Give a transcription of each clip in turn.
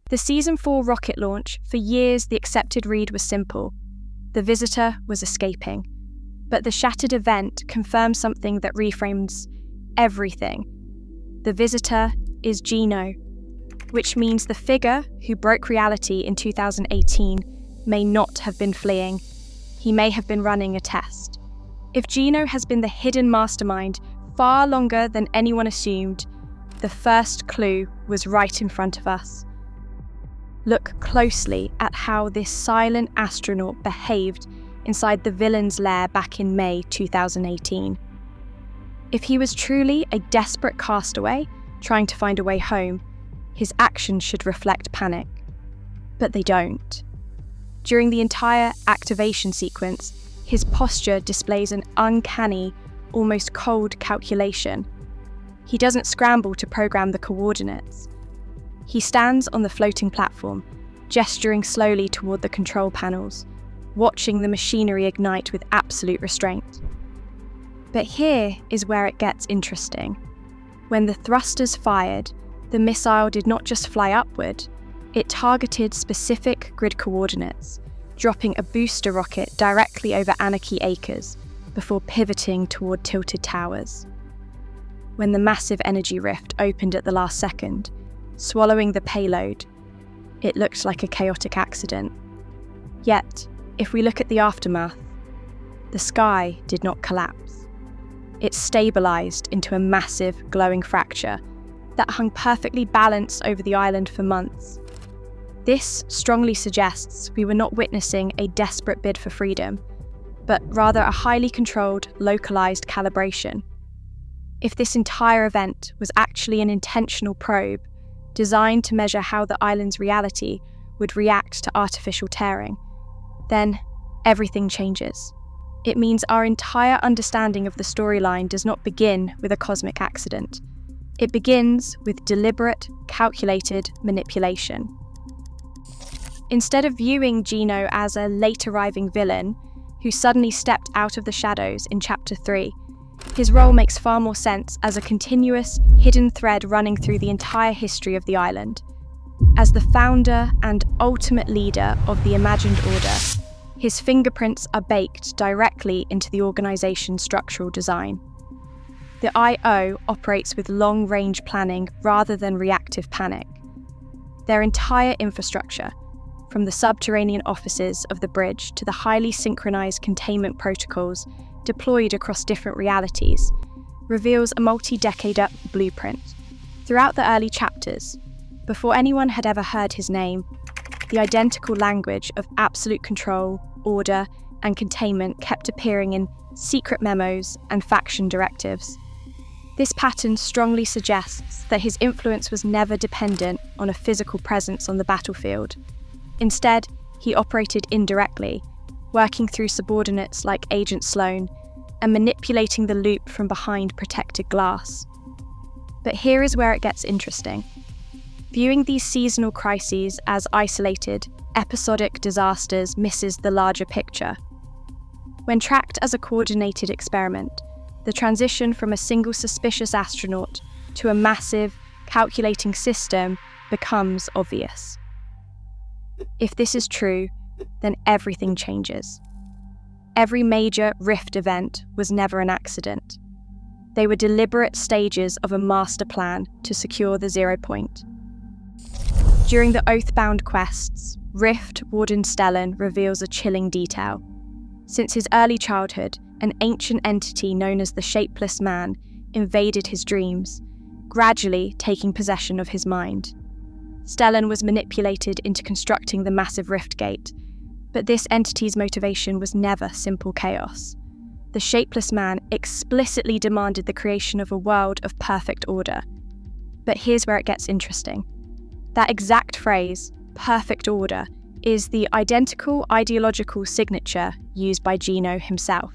The Season 4 rocket launch, for years the accepted read was simple. The visitor was escaping. But the shattered event confirms something that reframes everything. The visitor is Geno, which means the figure who broke reality in 2018 may not have been fleeing. He may have been running a test. If Geno has been the hidden mastermind far longer than anyone assumed, the first clue was right in front of us. Look closely at how this silent astronaut behaved inside the villain's lair back in May 2018. If he was truly a desperate castaway trying to find a way home, his actions should reflect panic. But they don't. During the entire activation sequence, his posture displays an uncanny, almost cold calculation. He doesn't scramble to program the coordinates. He stands on the floating platform, gesturing slowly toward the control panels, watching the machinery ignite with absolute restraint. But here is where it gets interesting. When the thrusters fired, the missile did not just fly upward, it targeted specific grid coordinates, dropping a booster rocket directly over Anarchy Acres before pivoting toward tilted towers. When the massive energy rift opened at the last second, swallowing the payload, it looked like a chaotic accident. Yet, if we look at the aftermath, the sky did not collapse. It stabilized into a massive glowing fracture that hung perfectly balanced over the island for months. This strongly suggests we were not witnessing a desperate bid for freedom, but rather a highly controlled, localized calibration. If this entire event was actually an intentional probe designed to measure how the island's reality would react to artificial tearing, then everything changes. It means our entire understanding of the storyline does not begin with a cosmic accident. It begins with deliberate, calculated manipulation. Instead of viewing Gino as a late-arriving villain who suddenly stepped out of the shadows in Chapter 3, his role makes far more sense as a continuous, hidden thread running through the entire history of the island. As the founder and ultimate leader of the imagined order, his fingerprints are baked directly into the organization's structural design. The I.O. operates with long-range planning rather than reactive panic. Their entire infrastructure, from the subterranean offices of the bridge to the highly synchronized containment protocols deployed across different realities, reveals a multi-decade blueprint. Throughout the early chapters, before anyone had ever heard his name, the identical language of absolute control, order, and containment kept appearing in secret memos and faction directives. This pattern strongly suggests that his influence was never dependent on a physical presence on the battlefield. Instead, he operated indirectly, working through subordinates like Agent Sloan and manipulating the loop from behind protected glass. But here is where it gets interesting. Viewing these seasonal crises as isolated, episodic disasters misses the larger picture. When tracked as a coordinated experiment, the transition from a single suspicious astronaut to a massive, calculating system becomes obvious. If this is true, then everything changes. Every major rift event was never an accident. They were deliberate stages of a master plan to secure the 0 point. During the Oathbound quests, Rift Warden Stellan reveals a chilling detail. Since his early childhood, an ancient entity known as the Shapeless Man invaded his dreams, gradually taking possession of his mind. Stellan was manipulated into constructing the massive rift gate, but this entity's motivation was never simple chaos. The Shapeless Man explicitly demanded the creation of a world of perfect order. But here's where it gets interesting. That exact phrase, perfect order, is the identical ideological signature used by Gino himself.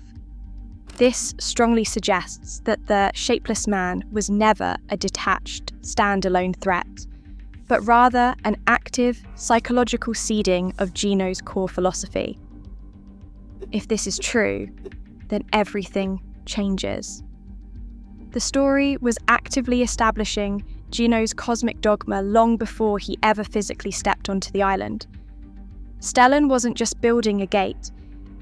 This strongly suggests that the Shapeless Man was never a detached, standalone threat, but rather an active, psychological seeding of Gino's core philosophy. If this is true, then everything changes. The story was actively establishing Gino's cosmic dogma long before he ever physically stepped onto the island. Stellan wasn't just building a gate,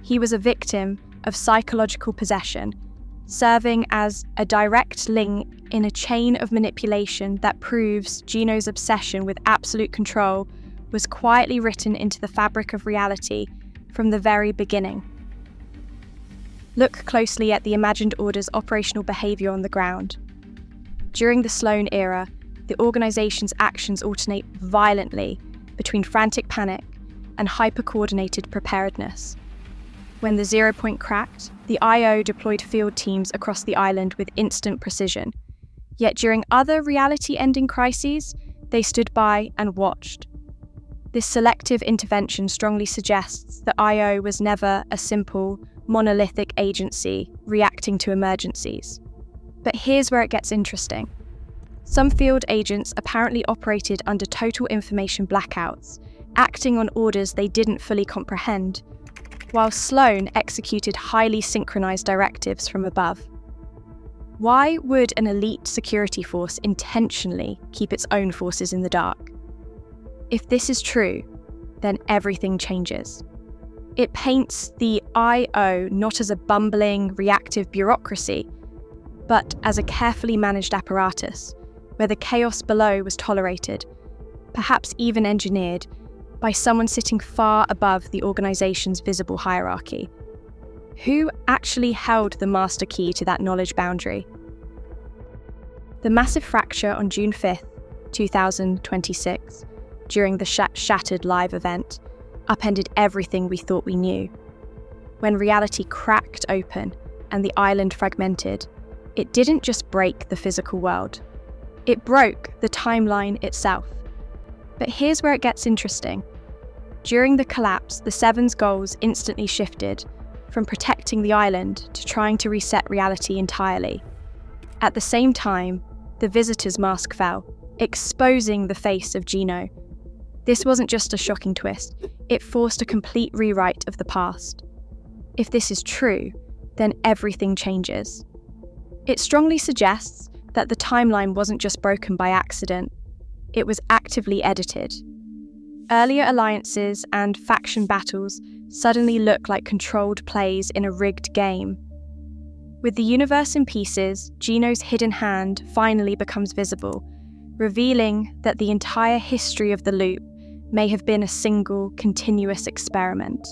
he was a victim of psychological possession, serving as a direct link in a chain of manipulation that proves Gino's obsession with absolute control was quietly written into the fabric of reality from the very beginning. Look closely at the Imagined Order's operational behaviour on the ground. During the Sloan era, the organisation's actions alternate violently between frantic panic and hyper-coordinated preparedness. When the 0 point cracked, the IO deployed field teams across the island with instant precision. Yet during other reality-ending crises, they stood by and watched. This selective intervention strongly suggests that IO was never a simple, monolithic agency reacting to emergencies. But here's where it gets interesting. Some field agents apparently operated under total information blackouts, acting on orders they didn't fully comprehend, while Sloan executed highly synchronized directives from above. Why would an elite security force intentionally keep its own forces in the dark? If this is true, then everything changes. It paints the IO not as a bumbling, reactive bureaucracy, but as a carefully managed apparatus, where the chaos below was tolerated, perhaps even engineered, by someone sitting far above the organization's visible hierarchy. Who actually held the master key to that knowledge boundary? The massive fracture on June 5th, 2026, during the Shattered live event, upended everything we thought we knew. When reality cracked open and the island fragmented, it didn't just break the physical world. It broke the timeline itself. But here's where it gets interesting. During the collapse, the Seven's goals instantly shifted from protecting the island to trying to reset reality entirely. At the same time, the Visitor's mask fell, exposing the face of Geno. This wasn't just a shocking twist, it forced a complete rewrite of the past. If this is true, then everything changes. It strongly suggests that the timeline wasn't just broken by accident, it was actively edited. Earlier alliances and faction battles suddenly look like controlled plays in a rigged game. With the universe in pieces, Geno's hidden hand finally becomes visible, revealing that the entire history of the loop may have been a single, continuous experiment.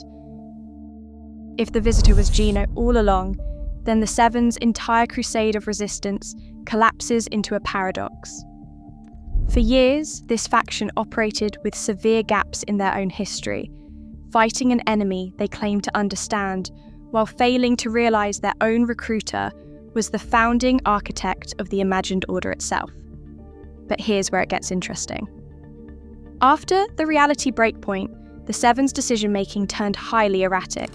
If the Visitor was Geno all along, then the Seven's entire crusade of resistance collapses into a paradox. For years, this faction operated with severe gaps in their own history, fighting an enemy they claimed to understand, while failing to realize their own recruiter was the founding architect of the Imagined Order itself. But here's where it gets interesting. After the reality breakpoint, the Seven's decision-making turned highly erratic,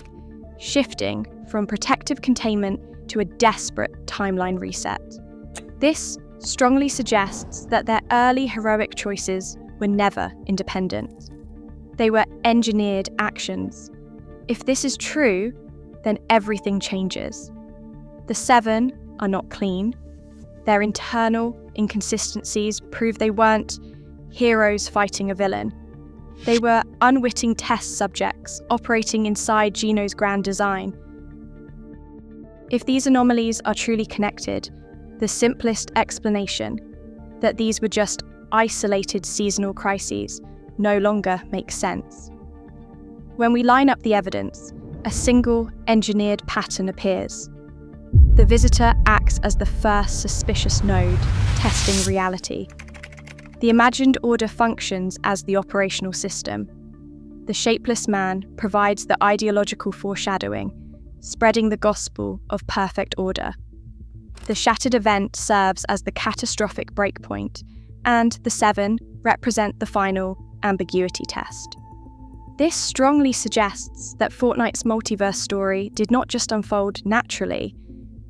shifting from protective containment to a desperate timeline reset. This strongly suggests that their early heroic choices were never independent. They were engineered actions. If this is true, then everything changes. The Seven are not clean. Their internal inconsistencies prove they weren't heroes fighting a villain. They were unwitting test subjects operating inside Geno's grand design. If these anomalies are truly connected, the simplest explanation, that these were just isolated seasonal crises, no longer makes sense. When we line up the evidence, a single engineered pattern appears. The Visitor acts as the first suspicious node, testing reality. The Imagined Order functions as the operational system. The Shapeless Man provides the ideological foreshadowing, spreading the gospel of perfect order. The Shattered event serves as the catastrophic breakpoint, and the Seven represent the final ambiguity test. This strongly suggests that Fortnite's multiverse story did not just unfold naturally,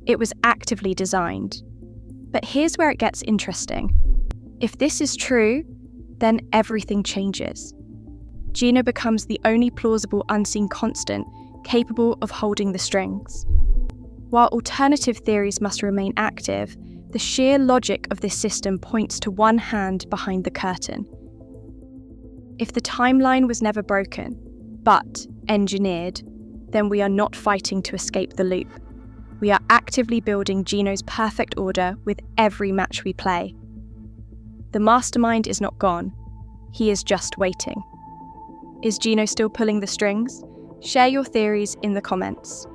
it was actively designed. But here's where it gets interesting. If this is true, then everything changes. Geno becomes the only plausible unseen constant capable of holding the strings. While alternative theories must remain active, The sheer logic of this system points to one hand behind the curtain. If the timeline was never broken, but engineered, then we are not fighting to escape the loop. We are actively building Gino's perfect order with every match we play. The mastermind is not gone. He is just waiting. Is Gino still pulling the strings? Share your theories in the comments.